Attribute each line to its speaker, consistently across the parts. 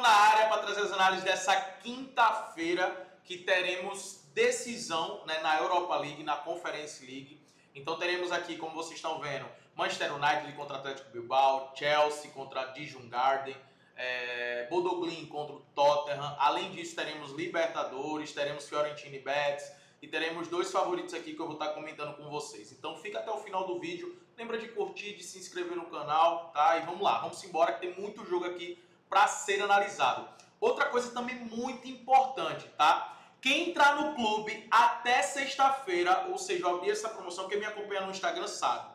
Speaker 1: na área para trazer as análises dessa quinta-feira, que teremos decisão, né, na Europa League, na Conference League. Então teremos aqui, como vocês estão vendo, Manchester United contra Atlético Bilbao, Chelsea contra Djurgården, Bodo Glimt contra o Tottenham. Além disso, teremos Libertadores, teremos Fiorentina e Betis e teremos dois favoritos aqui que eu vou estar comentando com vocês. Então fica até o final do vídeo, lembra de curtir, de se inscrever no canal, tá? E vamos lá, vamos embora que tem muito jogo aqui para ser analisado. Outra coisa também muito importante, tá? Quem entrar no clube até sexta-feira, ou seja, eu abri essa promoção, quem me acompanha no Instagram sabe.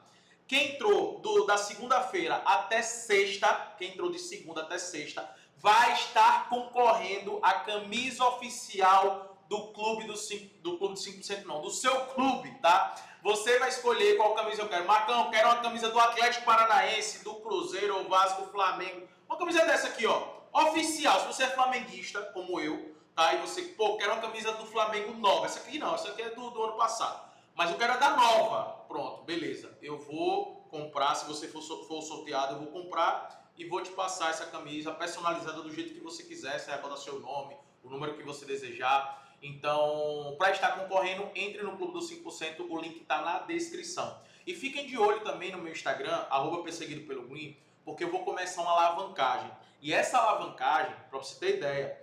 Speaker 1: Quem entrou da segunda-feira até sexta, quem entrou de segunda até sexta, vai estar concorrendo à camisa oficial do clube do 5% não, do seu clube, tá? Você vai escolher qual camisa eu quero. Marcão, eu quero uma camisa do Atlético Paranaense, do Cruzeiro, ou Vasco, Flamengo. Uma camisa dessa aqui, ó, oficial. Se você é flamenguista, como eu, tá? E você, pô, quero uma camisa do Flamengo nova. Essa aqui não, essa aqui é do ano passado. Mas eu quero a da nova. Pronto, beleza. Eu vou comprar, se você for sorteado, eu vou comprar e vou te passar essa camisa personalizada do jeito que você quiser. Você vai botar seu nome, o número que você desejar. Então, para estar concorrendo, entre no Clube do 5%, o link está na descrição. E fiquem de olho também no meu Instagram, @perseguidopelogrim, porque eu vou começar uma alavancagem. E essa alavancagem, para você ter ideia,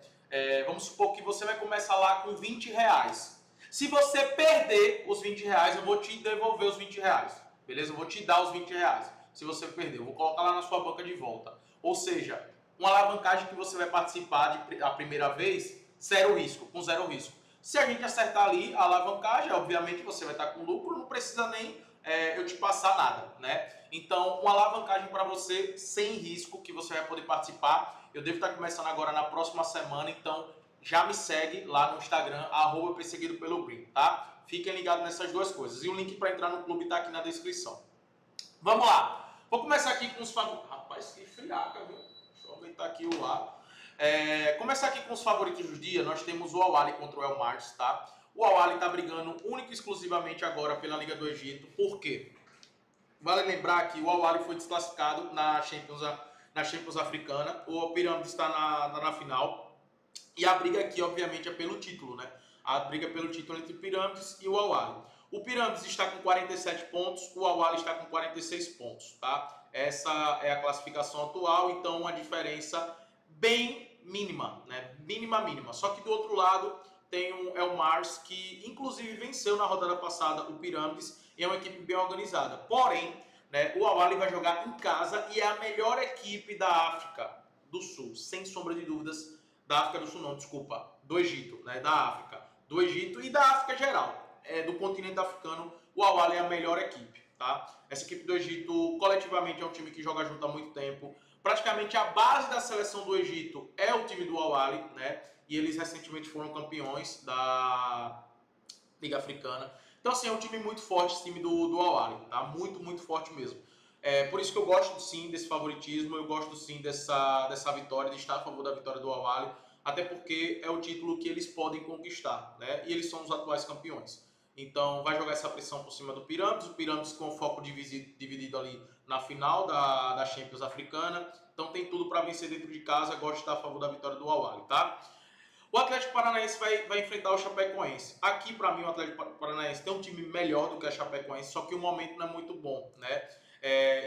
Speaker 1: vamos supor que você vai começar lá com R$20. Se você perder os R$20, eu vou te devolver os R$20. Beleza? Eu vou te dar os R$20. Se você perder, eu vou colocar lá na sua banca de volta. Ou seja, uma alavancagem que você vai participar a primeira vez, zero risco, com zero risco. Se a gente acertar ali a alavancagem, obviamente você vai estar com lucro, não precisa nem eu te passar nada, né? Então, uma alavancagem para você sem risco, que você vai poder participar. Eu devo estar começando agora na próxima semana, então já me segue lá no Instagram, @perseguidopelogrim, tá? Fiquem ligados nessas duas coisas. E o link para entrar no clube está aqui na descrição. Vamos lá. Vou começar aqui com os favoritos. Rapaz, que friaca, viu? Deixa eu aumentar aqui o ar. Começar aqui com os favoritos do dia. Nós temos o Al-Ahly contra o El Mars, tá? O Al-Ahly está brigando única e exclusivamente agora pela Liga do Egito. Por quê? Vale lembrar que o Al-Ahly foi desclassificado na Champions Africana. O Pirâmides está na final. E a briga aqui, obviamente, é pelo título, né? A briga pelo título entre o Pirâmides e o Al-Ahly. O Pirâmides está com 47 pontos, o Al-Ahly está com 46 pontos, tá? Essa é a classificação atual, então uma diferença bem mínima, né? Mínima. Só que do outro lado tem o El Mars, que inclusive venceu na rodada passada o Pirâmides e é uma equipe bem organizada. Porém, né, o Al-Ahly vai jogar em casa e é a melhor equipe da África do Sul, sem sombra de dúvidas. Da África do Sul não, desculpa, do Egito, né, da África. Do Egito e da África geral. Do continente africano, o Al-Ahly é a melhor equipe, tá? Essa equipe do Egito, coletivamente, é um time que joga junto há muito tempo. Praticamente a base da seleção do Egito é o time do Al-Ahly, né? E eles recentemente foram campeões da Liga Africana. Então, assim, é um time muito forte, esse time do Al-Ahly, tá? Muito forte mesmo. Por isso que eu gosto, sim, desse favoritismo, eu gosto, sim, dessa vitória, de estar a favor da vitória do Al-Ahly, até porque é o título que eles podem conquistar, né? E eles são os atuais campeões. Então, vai jogar essa pressão por cima do Pirâmides, o Pirâmides com foco dividido ali na final da Champions Africana. Então, tem tudo para vencer dentro de casa, gosto de estar a favor da vitória do Al-Ahly, tá? O Atlético Paranaense vai enfrentar o Chapecoense. Aqui, para mim, o Atlético Paranaense tem um time melhor do que a Chapecoense, só que o momento não é muito bom, né?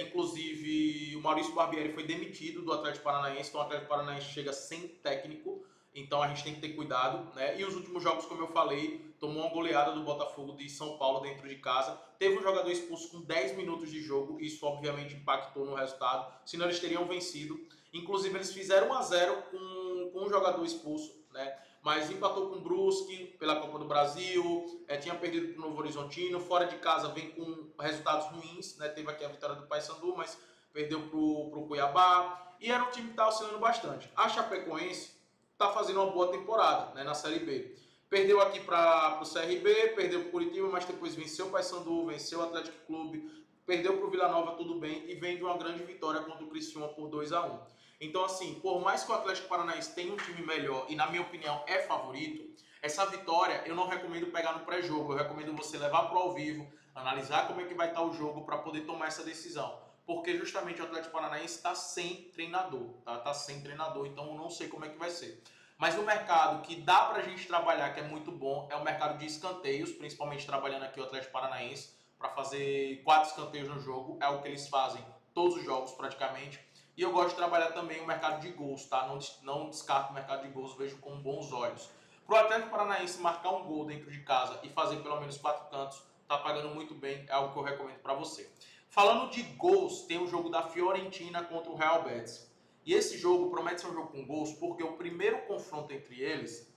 Speaker 1: Inclusive, o Maurício Barbieri foi demitido do Atlético Paranaense, então o Atlético Paranaense chega sem técnico, então a gente tem que ter cuidado, né? E os últimos jogos, como eu falei, tomou uma goleada do Botafogo de São Paulo dentro de casa, teve um jogador expulso com 10 minutos de jogo, isso obviamente impactou no resultado, senão eles teriam vencido. Inclusive, eles fizeram 1-0 com um jogador expulso, né? Mas empatou com o Brusque pela Copa do Brasil, tinha perdido para o Novo Horizontino, fora de casa vem com resultados ruins, né? Teve aqui a vitória do Paysandu, mas perdeu para o Cuiabá, e era um time que estava oscilando bastante. A Chapecoense está fazendo uma boa temporada, né, na Série B. Perdeu aqui para o CRB, perdeu para o Curitiba, mas depois venceu o Paysandu, venceu o Atlético Clube, perdeu para o Vila Nova, tudo bem, e vem de uma grande vitória contra o Criciúma por 2-1. Então, assim, por mais que o Atlético Paranaense tenha um time melhor e, na minha opinião, é favorito, essa vitória eu não recomendo pegar no pré-jogo. Eu recomendo você levar para o ao vivo, analisar como é que vai estar o jogo para poder tomar essa decisão. porque justamente o Atlético Paranaense está sem treinador, tá? Tá sem treinador, então eu não sei como é que vai ser. Mas no mercado que dá pra gente trabalhar, que é muito bom, é o mercado de escanteios, principalmente trabalhando aqui o Atlético Paranaense, para fazer 4 escanteios no jogo, é o que eles fazem todos os jogos praticamente. E eu gosto de trabalhar também o mercado de gols, tá? Não descarto o mercado de gols, vejo com bons olhos. Para o Atlético Paranaense marcar um gol dentro de casa e fazer pelo menos 4 cantos, tá pagando muito bem, é algo que eu recomendo para você. Falando de gols, tem o jogo da Fiorentina contra o Real Betis. E esse jogo promete ser um jogo com gols, porque o primeiro confronto entre eles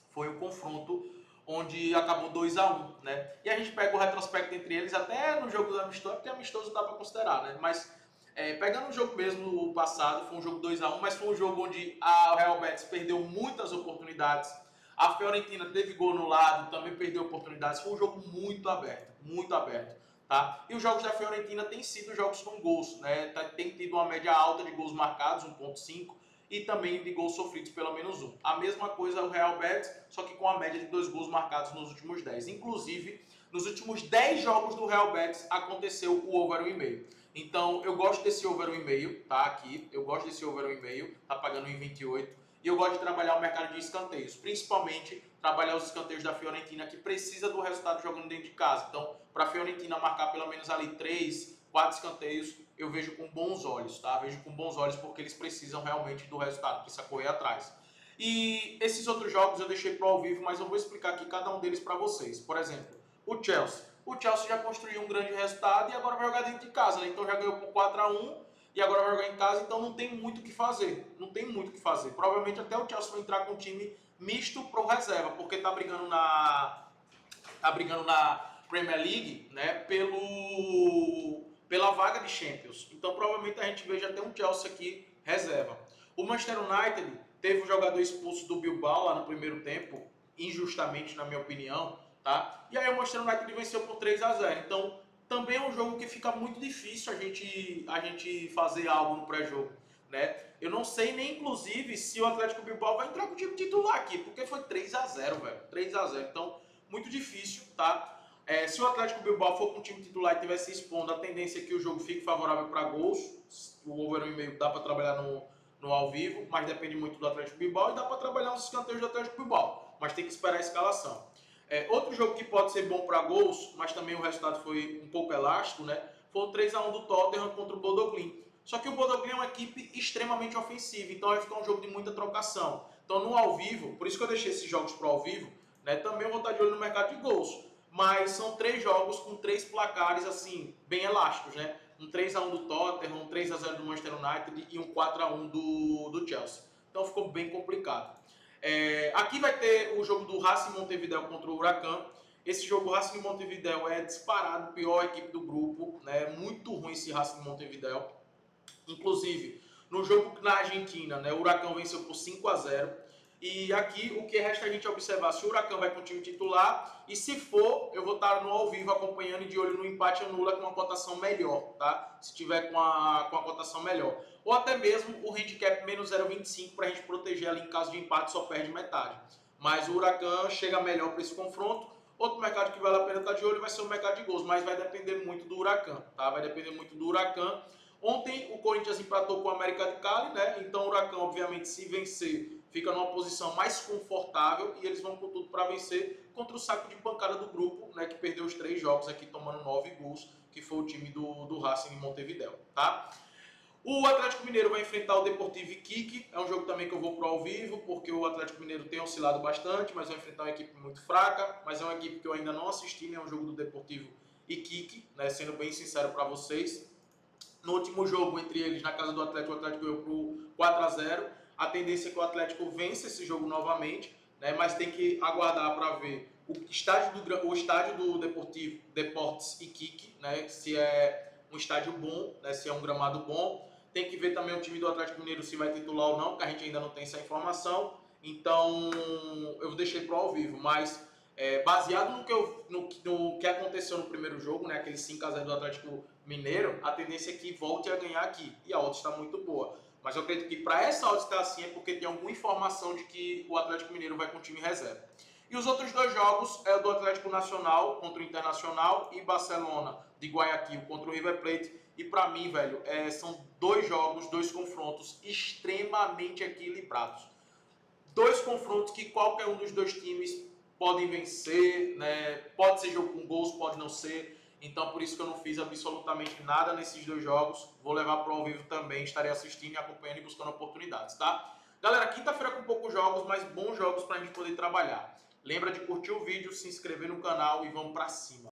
Speaker 1: foi um confronto onde acabou 2-1, né? E a gente pega o retrospecto entre eles, até no jogo do amistoso, porque amistoso dá para considerar, né? Mas pegando o jogo mesmo o passado, foi um jogo 2-1, mas foi um jogo onde o Real Betis perdeu muitas oportunidades. A Fiorentina teve gol no lado, também perdeu oportunidades. Foi um jogo muito aberto, muito aberto. Tá? E os jogos da Fiorentina têm sido jogos com gols, né? Tem tido uma média alta de gols marcados, 1.5, e também de gols sofridos, pelo menos 1. A mesma coisa o Real Betis, só que com a média de 2 gols marcados nos últimos 10. Inclusive, nos últimos 10 jogos do Real Betis aconteceu o over 1,5. Então, eu gosto desse over 1,5, tá? Aqui, eu gosto desse over 1,5, tá pagando 1,28. E eu gosto de trabalhar o mercado de escanteios, principalmente trabalhar os escanteios da Fiorentina, que precisa do resultado jogando dentro de casa. Então, para a Fiorentina marcar pelo menos ali 3, 4 escanteios, eu vejo com bons olhos, tá? Vejo com bons olhos porque eles precisam realmente do resultado, precisa correr atrás. E esses outros jogos eu deixei para ao vivo, mas eu vou explicar aqui cada um deles para vocês. Por exemplo, o Chelsea. O Chelsea já construiu um grande resultado e agora vai jogar dentro de casa, né? Então já ganhou por 4-1 e agora vai jogar em casa, então não tem muito o que fazer. Não tem muito o que fazer. Provavelmente até o Chelsea vai entrar com um time misto pro reserva, porque tá brigando na Premier League, né, pela vaga de Champions. Então provavelmente a gente veja até um Chelsea aqui reserva. O Manchester United teve um jogador expulso do Bilbao lá no primeiro tempo, injustamente na minha opinião, tá? E aí o Manchester United venceu por 3-0. Então também é um jogo que fica muito difícil a gente fazer algo no pré-jogo, né? Eu não sei nem, inclusive, se o Atlético Bilbao vai entrar com o time titular aqui, porque foi 3-0, velho. 3-0. Então, muito difícil, tá? Se o Atlético Bilbao for com o time titular e estiver se expondo, a tendência é que o jogo fique favorável para gols. O over 1,5 dá para trabalhar no ao vivo, mas depende muito do Atlético Bilbao e dá para trabalhar uns escanteios do Atlético Bilbao, mas tem que esperar a escalação. Outro jogo que pode ser bom para gols, mas também o resultado foi um pouco elástico, né? Foi o 3-1 do Tottenham contra o Bodo Glimt. Só que o Bodo Glimt é uma equipe extremamente ofensiva, então vai ficar um jogo de muita trocação. Então no ao vivo, por isso que eu deixei esses jogos para o ao vivo, né? Também eu vou estar de olho no mercado de gols. Mas são 3 jogos com 3 placares assim, bem elásticos, né? Um 3-1 do Tottenham, um 3-0 do Manchester United e um 4-1 do Chelsea. Então ficou bem complicado. Aqui vai ter o jogo do Racing Montevideo contra o Huracan. Esse jogo, o Racing Montevideo, é disparado a pior equipe do grupo, né? Muito ruim esse Racing Montevideo. Inclusive, no jogo na Argentina, né, o Huracan venceu por 5-0. E aqui o que resta a gente observar se o Huracan vai com o time titular e se for, eu vou estar no ao vivo acompanhando e de olho no empate anula com uma cotação melhor, tá? Se tiver com a cotação melhor. Ou até mesmo o handicap menos 0,25 para a gente proteger ali em caso de empate só perde metade. Mas o Huracan chega melhor para esse confronto. Outro mercado que vale a pena estar de olho vai ser o mercado de gols, mas vai depender muito do Huracan, tá? Vai depender muito do Huracan. Ontem o Corinthians empatou com o América de Cali, né? Então o Huracan, obviamente, se vencer, fica numa posição mais confortável e eles vão com tudo para vencer contra o saco de pancada do grupo, né? Que perdeu os 3 jogos aqui, tomando 9 gols, que foi o time do Racing de Montevideo, tá? O Atlético Mineiro vai enfrentar o Deportivo Iquique. É um jogo também que eu vou pro ao vivo, porque o Atlético Mineiro tem oscilado bastante, mas vai enfrentar uma equipe muito fraca. Mas é uma equipe que eu ainda não assisti, né? É um jogo do Deportivo Iquique, né? Sendo bem sincero para vocês. No último jogo entre eles, na casa do Atlético, o Atlético ganhou por 4-0. A tendência é que o Atlético vença esse jogo novamente, né? Mas tem que aguardar para ver o estádio do Deportivo Deportes Iquique, né? Se é um estádio bom, né? Se é um gramado bom. Tem que ver também o time do Atlético Mineiro se vai titular ou não, porque a gente ainda não tem essa informação. Então, eu deixei para o ao vivo, mas baseado no que aconteceu no primeiro jogo, né, aquele 5-0 do Atlético Mineiro, a tendência é que volte a ganhar aqui. E a odd está muito boa. Mas eu acredito que para essa odd estar assim é porque tem alguma informação de que o Atlético Mineiro vai com o time reserva. E os outros 2 jogos é o do Atlético Nacional contra o Internacional e Barcelona de Guayaquil contra o River Plate. E para mim, velho, são dois jogos, dois confrontos extremamente equilibrados. Dois confrontos que qualquer um dos dois times podem vencer, né? Pode ser jogo com gols, pode não ser. Então, por isso que eu não fiz absolutamente nada nesses dois jogos. Vou levar para o ao vivo também, estarei assistindo e acompanhando e buscando oportunidades, tá? Galera, quinta-feira com poucos jogos, mas bons jogos para a gente poder trabalhar. Lembra de curtir o vídeo, se inscrever no canal e vamos para cima.